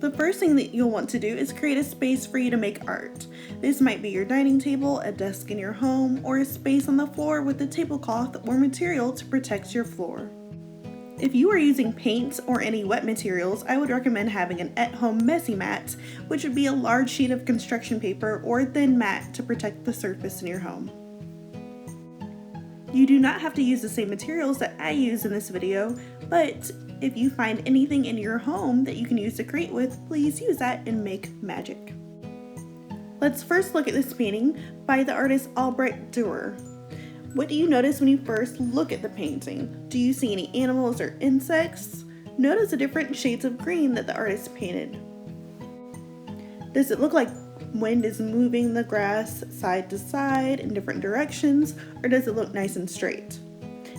The first thing that you'll want to do is create a space for you to make art. This might be your dining table, a desk in your home, or a space on the floor with a tablecloth or material to protect your floor. If you are using paint or any wet materials, I would recommend having an at-home messy mat, which would be a large sheet of construction paper or a thin mat to protect the surface in your home. You do not have to use the same materials that I use in this video, but if you find anything in your home that you can use to create with, please use that and make magic. Let's first look at this painting by the artist Albrecht Dürer. What do you notice when you first look at the painting? Do you see any animals or insects? Notice the different shades of green that the artist painted. Does it look like wind is moving the grass side to side in different directions, or does it look nice and straight?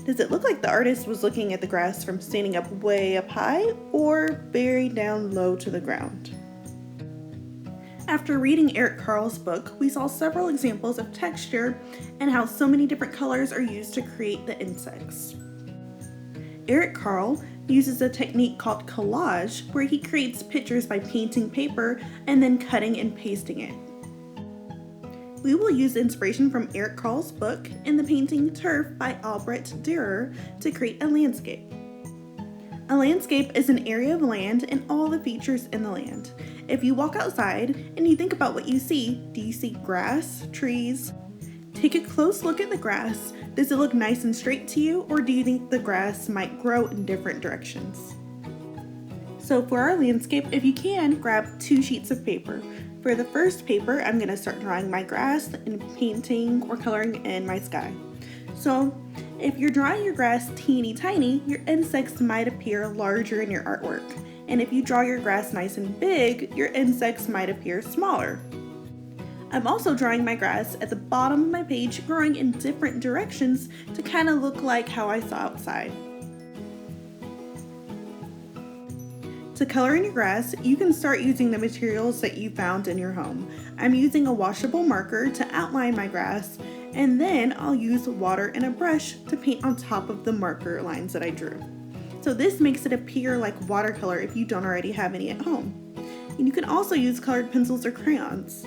Does it look like the artist was looking at the grass from standing up way up high or very down low to the ground? After reading Eric Carle's book, we saw several examples of texture and how so many different colors are used to create the insects. Eric Carle uses a technique called collage, where he creates pictures by painting paper and then cutting and pasting it. We will use inspiration from Eric Carle's book and the painting Turf by Albrecht Dürer to create a landscape. A landscape is an area of land and all the features in the land. If you walk outside and you think about what you see, do you see grass, trees? Take a close look at the grass. Does it look nice and straight to you, or do you think the grass might grow in different directions? So for our landscape, if you can, grab 2 sheets of paper. For the first paper, I'm going to start drawing my grass and painting or coloring in my sky. So if you're drawing your grass teeny tiny, your insects might appear larger in your artwork. And if you draw your grass nice and big, your insects might appear smaller. I'm also drawing my grass at the bottom of my page, growing in different directions to kind of look like how I saw outside. To color in your grass, you can start using the materials that you found in your home. I'm using a washable marker to outline my grass, and then I'll use water and a brush to paint on top of the marker lines that I drew. So this makes it appear like watercolor if you don't already have any at home. And you can also use colored pencils or crayons.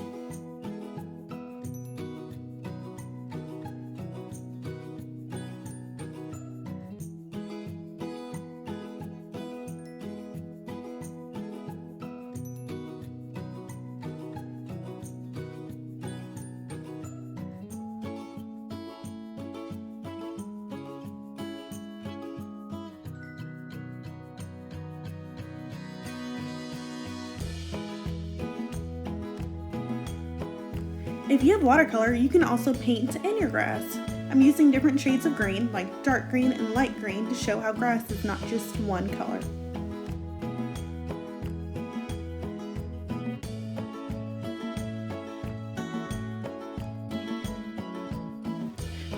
If you have watercolor, you can also paint in your grass. I'm using different shades of green, like dark green and light green, to show how grass is not just one color.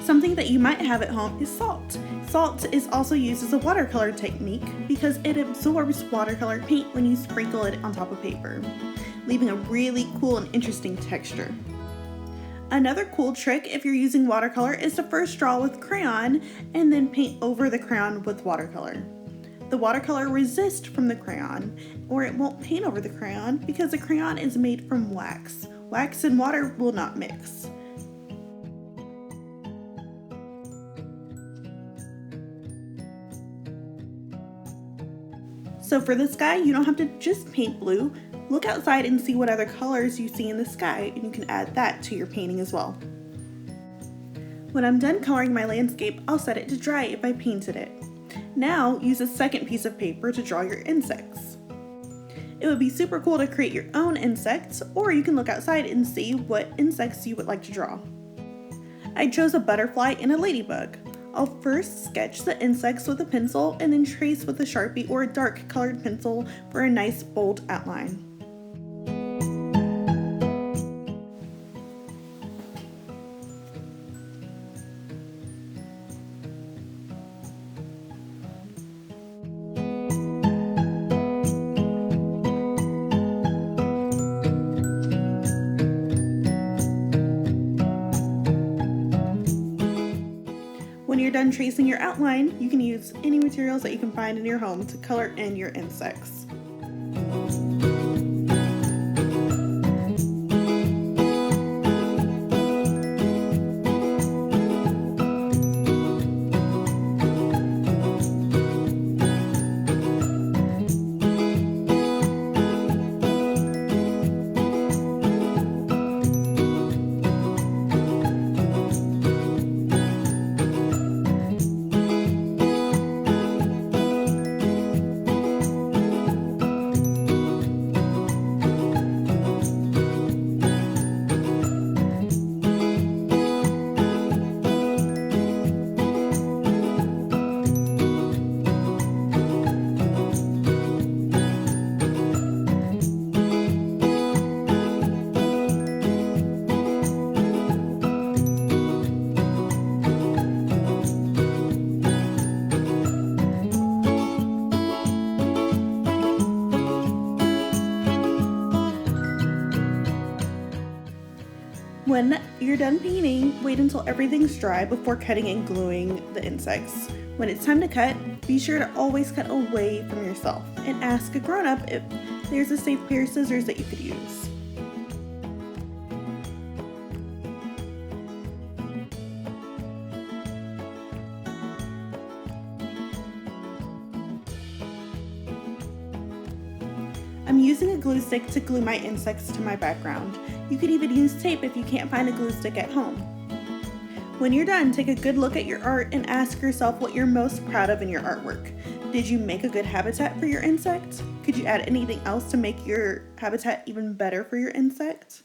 Something that you might have at home is salt. Salt is also used as a watercolor technique because it absorbs watercolor paint when you sprinkle it on top of paper, leaving a really cool and interesting texture. Another cool trick if you're using watercolor is to first draw with crayon and then paint over the crayon with watercolor. The watercolor resists from the crayon, or it won't paint over the crayon because the crayon is made from wax. Wax and water will not mix. So for the sky, you don't have to just paint blue. Look outside and see what other colors you see in the sky, and you can add that to your painting as well. When I'm done coloring my landscape, I'll set it to dry if I painted it. Now, use a second piece of paper to draw your insects. It would be super cool to create your own insects, or you can look outside and see what insects you would like to draw. I chose a butterfly and a ladybug. I'll first sketch the insects with a pencil and then trace with a Sharpie or a dark colored pencil for a nice bold outline. When you're done tracing your outline, you can use any materials that you can find in your home to color in your insects. When you're done painting, wait until everything's dry before cutting and gluing the insects. When it's time to cut, be sure to always cut away from yourself and ask a grown-up if there's a safe pair of scissors that you could use. I'm using a glue stick to glue my insects to my background. You could even use tape if you can't find a glue stick at home. When you're done, take a good look at your art and ask yourself what you're most proud of in your artwork. Did you make a good habitat for your insect? Could you add anything else to make your habitat even better for your insect?